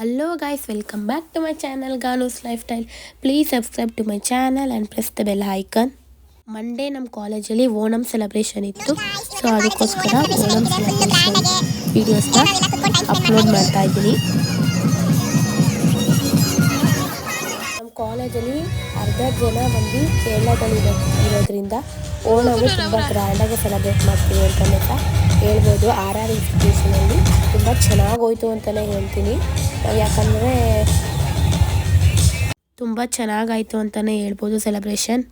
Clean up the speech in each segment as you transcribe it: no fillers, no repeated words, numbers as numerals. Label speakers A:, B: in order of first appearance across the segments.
A: Hello guys, welcome back to my channel Ganu's Lifestyle. Please subscribe to my channel and press the bell icon. Monday ನಮ್ಮ ಕಾಲೇಜಲ್ಲಿ Onam celebration ಇತ್ತು. So ಅದಕ್ಕೋಸ್ಕರ Onam celebration ವೀಡಿಯೋಸ್ನ upload ಮಾಡ್ತಾ ಇದ್ದೀನಿ. ನಮ್ಮ ಕಾಲೇಜಲ್ಲಿ ಅರ್ಧ ಜನ ಮಂದಿ ಕೇರಳದಲ್ಲಿ ಇರೋದ್ರಿಂದ ಓಣವು ತುಂಬ ಗ್ರ್ಯಾಂಡಾಗಿ ಸೆಲೆಬ್ರೇಟ್ ಮಾಡ್ತೀವಿ ಅಂತಲೇ ಹೇಳ್ಬೋದು. RR ಇನ್ಸ್ಟಿಟ್ಯೂಷನಲ್ಲಿ ತುಂಬ ಚೆನ್ನಾಗೋಯ್ತು ಅಂತಲೇ ಹೇಳ್ತೀನಿ. ಯಾಕಂದರೆ ತುಂಬ ಚೆನ್ನಾಗಾಯಿತು ಅಂತಲೇ ಹೇಳ್ಬೋದು celebration.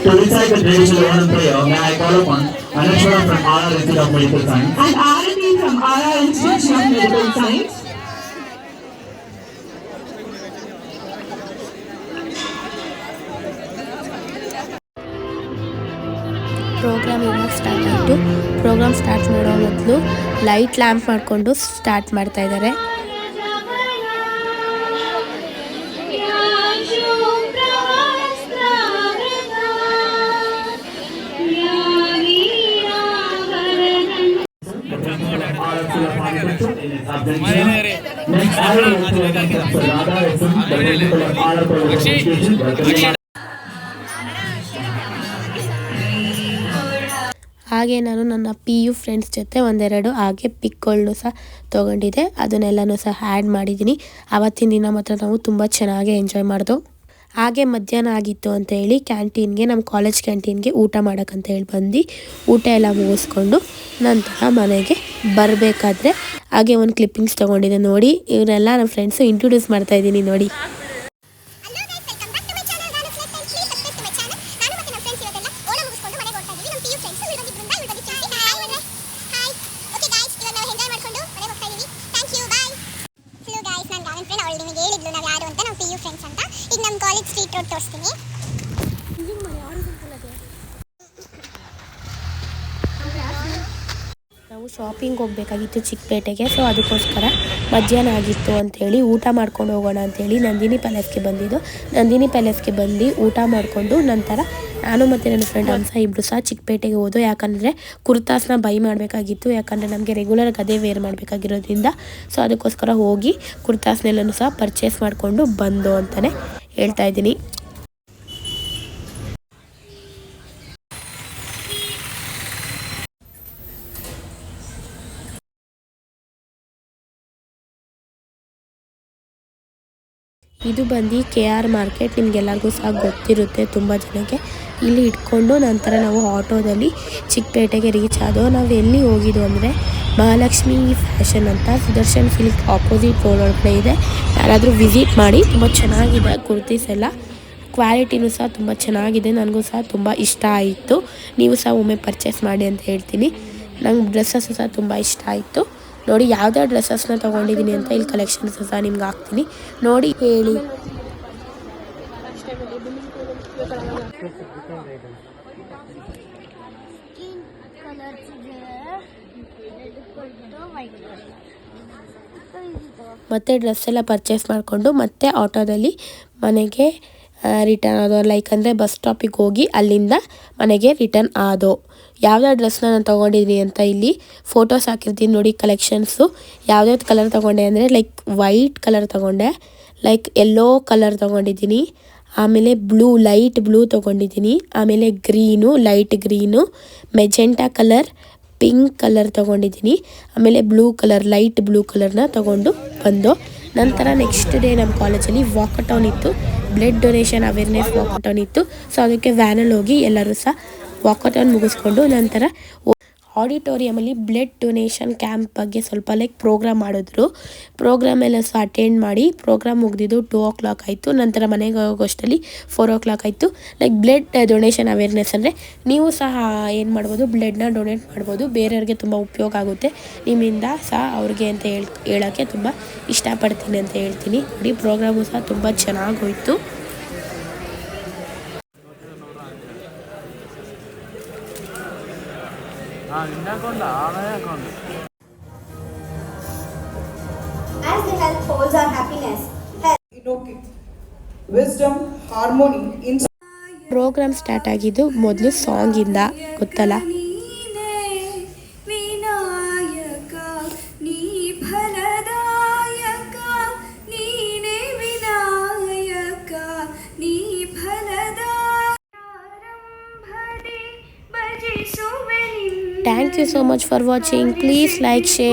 B: To recite the traditional Onam prayer, may I call upon Anashwara from RR Institute of Medical Science
C: and Arati from RR Institute of Medical Science.
A: Programme ಇವಾಗ ಸ್ಟಾರ್ಟ್ ಆಯಿತು. ಪ್ರೋಗ್ರಾಮ್ ಸ್ಟಾರ್ಟ್ ಮಾಡೋ ಮೊದಲು ಲೈಟ್ ಲ್ಯಾಂಪ್ ಮಾಡಿಕೊಂಡು start ಮಾಡ್ತಾ ಇದ್ದಾರೆ. ಹಾಗೆ ನಾನು ನನ್ನ PU ಫ್ರೆಂಡ್ಸ್ ಜೊತೆ ಒಂದೆರಡು ಹಾಗೆ ಪಿಕ್ಗಳನ್ನು ಸಹ ತೊಗೊಂಡಿದ್ದೆ. ಅದನ್ನೆಲ್ಲನೂ ಸಹ ಆ್ಯಡ್ ಮಾಡಿದ್ದೀನಿ. ಆವತ್ತಿನ ದಿನ ಮಾತ್ರ ನಾವು ತುಂಬ ಚೆನ್ನಾಗಿ ಎಂಜಾಯ್ ಮಾಡಿದೋ. ಹಾಗೆ ಮಧ್ಯಾಹ್ನ ಆಗಿತ್ತು ಅಂತ ಹೇಳಿ ಕ್ಯಾಂಟೀನ್ಗೆ, ನಮ್ಮ ಕಾಲೇಜ್ ಕ್ಯಾಂಟೀನ್ಗೆ ಊಟ ಮಾಡೋಕ್ಕಂತ ಹೇಳಿ ಬಂದು ಊಟ ಎಲ್ಲ ಮುಗಿಸ್ಕೊಂಡು ನಂತರ ಮನೆಗೆ ಬರಬೇಕಾದ್ರೆ ಹಾಗೆ ಒಂದು ಕ್ಲಿಪ್ಪಿಂಗ್ಸ್ ತೊಗೊಂಡಿದ್ದೆ. ನೋಡಿ, ಇವರೆಲ್ಲ ನಮ್ಮ ಫ್ರೆಂಡ್ಸು ಇಂಟ್ರೊಡ್ಯೂಸ್ ಮಾಡ್ತಾಯಿದ್ದೀನಿ ನೋಡಿ. ನಾವು ಶಾಪಿಂಗ್ ಹೋಗಬೇಕಾಗಿತ್ತು ಚಿಕ್ಕಪೇಟೆಗೆ. ಸೊ ಅದಕ್ಕೋಸ್ಕರ ಮಧ್ಯಾಹ್ನ ಆಗಿತ್ತು ಅಂಥೇಳಿ ಊಟ ಮಾಡ್ಕೊಂಡು ಹೋಗೋಣ ಅಂಥೇಳಿ ನಂದಿನಿ ಪ್ಯಾಲೇಸ್ಗೆ ಬಂದಿದ್ದು. ನಂದಿನಿ ಪ್ಯಾಲೇಸ್ಗೆ ಬಂದು ಊಟ ಮಾಡಿಕೊಂಡು ನಂತರ ನಾನು ಮತ್ತು ನನ್ನ ಫ್ರೆಂಡ್ ಹಂಸ ಇಬ್ಬರು ಸಹ ಚಿಕ್ಕಪೇಟೆಗೆ ಹೋದೋ. ಯಾಕಂದರೆ ಕುರ್ತಾಸ್ನ ಬೈ ಮಾಡಬೇಕಾಗಿತ್ತು. ಯಾಕಂದರೆ ನಮಗೆ ರೆಗ್ಯುಲರ್ ಅದೇ ವೇರ್ ಮಾಡಬೇಕಾಗಿರೋದ್ರಿಂದ. ಸೊ ಅದಕ್ಕೋಸ್ಕರ ಹೋಗಿ ಕುರ್ತಾಸ್ನೆಲ್ಲನೂ ಸಹ ಪರ್ಚೇಸ್ ಮಾಡಿಕೊಂಡು ಬಂದೋ ಅಂತಲೇ ಹೇಳ್ತಾ ಇದ್ದೀನಿ. ಇದು ಬಂದು KR ಮಾರ್ಕೆಟ್. ನಿಮಗೆಲ್ಲರಿಗೂ ಸಹ ಗೊತ್ತಿರುತ್ತೆ ತುಂಬ ಜನಕ್ಕೆ. ಇಲ್ಲಿ ಇಟ್ಕೊಂಡು ನಂತರ ನಾವು ಆಟೋದಲ್ಲಿ ಚಿಕ್ಕಪೇಟೆಗೆ ರೀಚ್ ಆದೋ. ನಾವು ಎಲ್ಲಿ ಹೋಗಿದ್ದು ಅಂದರೆ ಮಹಾಲಕ್ಷ್ಮಿ ಫ್ಯಾಷನ್ ಅಂತ ಸುದರ್ಶನ್ ಸಿಲ್ಕ್ ಆಪೋಸಿಟ್ ರೋಡ್ ಒಳಗಡೆ ಇದೆ. ಯಾರಾದರೂ ವಿಸಿಟ್ ಮಾಡಿ, ತುಂಬ ಚೆನ್ನಾಗಿದೆ ಕುರ್ತೀಸ್ ಎಲ್ಲ. ಕ್ವಾಲಿಟಿನೂ ಸಹ ತುಂಬ ಚೆನ್ನಾಗಿದೆ. ನನಗೂ ಸಹ ತುಂಬ ಇಷ್ಟ ಆಯಿತು. ನೀವು ಸಹ ಒಮ್ಮೆ ಪರ್ಚೇಸ್ ಮಾಡಿ ಅಂತ ಹೇಳ್ತೀನಿ. ನಂಗೆ ಡ್ರೆಸ್ಸಸ್ ಸಹ ತುಂಬ ಇಷ್ಟ ಆಯಿತು. ನೋಡಿ ಯಾವುದೇ ಡ್ರೆಸ್ಸಸ್ನ ತೊಗೊಂಡಿದ್ದೀನಿ ಅಂತ ಇಲ್ಲಿ ಕಲೆಕ್ಷನ್ಸ್ ಸಹ ನಿಮ್ಗೆ ಹಾಕ್ತೀನಿ, ನೋಡಿ ಹೇಳಿ. ಮತ್ತು ಡ್ರೆಸ್ ಎಲ್ಲ ಪರ್ಚೇಸ್ ಮಾಡಿಕೊಂಡು ಮತ್ತೆ ಆಟೋದಲ್ಲಿ ಮನೆಗೆ ರಿಟರ್ನ್ ಆದೋ. ಲೈಕ್ ಅಂದರೆ ಬಸ್ ಸ್ಟಾಪಿಗೆ ಹೋಗಿ ಅಲ್ಲಿಂದ ಮನೆಗೆ ರಿಟರ್ನ್ ಆದೋ. ಯಾವ್ಯಾವ ಡ್ರೆಸ್ನ ನಾನು ತೊಗೊಂಡಿದ್ದೀನಿ ಅಂತ ಇಲ್ಲಿ ಫೋಟೋಸ್ ಹಾಕಿರ್ತೀನಿ ನೋಡಿ. ಕಲೆಕ್ಷನ್ಸು ಯಾವ್ಯಾವ್ದು ಕಲರ್ ತೊಗೊಂಡೆ ಅಂದರೆ ಲೈಕ್ ವೈಟ್ ಕಲರ್ ತೊಗೊಂಡೆ, ಲೈಕ್ ಯೆಲ್ಲೋ ಕಲರ್ ತೊಗೊಂಡಿದ್ದೀನಿ, ಆಮೇಲೆ ಬ್ಲೂ, ಲೈಟ್ ಬ್ಲೂ ತೊಗೊಂಡಿದ್ದೀನಿ, ಆಮೇಲೆ green, light green, magenta colour, pink colour ತೊಗೊಂಡಿದ್ದೀನಿ, ಆಮೇಲೆ ಬ್ಲೂ ಕಲರ್, ಲೈಟ್ ಬ್ಲೂ ಕಲರ್ನ ತೊಗೊಂಡು ಬಂದು. ನಂತರ ನೆಕ್ಸ್ಟ್ ಡೇ ನಮ್ಮ ಕಾಲೇಜಲ್ಲಿ ವಾಕಥಾನ್ ಇತ್ತು, ಬ್ಲಡ್ ಡೊನೇಷನ್ ಅವೇರ್ನೆಸ್ ವಾಕಥಾನ್ ಇತ್ತು. ಸೊ ಅದಕ್ಕೆ ವ್ಯಾನಲ್ಲಿ ಹೋಗಿ ಎಲ್ಲರೂ ಸಹ ವಾಕಥಾನ್ ಮುಗಿಸ್ಕೊಂಡು ನಂತರ ಆಡಿಟೋರಿಯಮಲ್ಲಿ ಬ್ಲಡ್ ಡೊನೇಷನ್ ಕ್ಯಾಂಪ್ ಬಗ್ಗೆ ಸ್ವಲ್ಪ ಪ್ರೋಗ್ರಾಮ್ ಮಾಡಿದ್ರು. ಪ್ರೋಗ್ರಾಮ್ ಎಲ್ಲ ಸಹ ಅಟೆಂಡ್ ಮಾಡಿ ಪ್ರೋಗ್ರಾಮ್ ಮುಗಿದಿದ್ದು 2 o'clock ಆಯಿತು. ನಂತರ ಮನೆಗೆ ಹೋಗೋಷ್ಟರಲ್ಲಿ 4 o'clock ಆಯಿತು. ಬ್ಲಡ್ ಡೊನೇಷನ್ ಅವೇರ್ನೆಸ್ ಅಂದರೆ ನೀವು ಸಹ ಏನು ಮಾಡ್ಬೋದು, ಬ್ಲಡ್ನ ಡೊನೇಟ್ ಮಾಡ್ಬೋದು, ಬೇರೆಯವ್ರಿಗೆ ತುಂಬ ಉಪಯೋಗ ಆಗುತ್ತೆ ನಿಮ್ಮಿಂದ ಸಹ ಅವ್ರಿಗೆ ಅಂತ ಹೇಳೋಕ್ಕೆ ತುಂಬ ಇಷ್ಟಪಡ್ತೀನಿ ಅಂತ ಹೇಳ್ತೀನಿ. ನೋಡಿ ಪ್ರೋಗ್ರಾಮು ಸಹ ತುಂಬ ಚೆನ್ನಾಗಿ ಹೋಯಿತು.
D: As the health holds our happiness.
C: Wisdom, harmony,
A: programme start ಆಗಿದ್ದು ಮೊದಲು ಸಾಂಗಿಂದ, ಗೊತ್ತಲ್ಲ. Thank you so much for watching. Please like, share.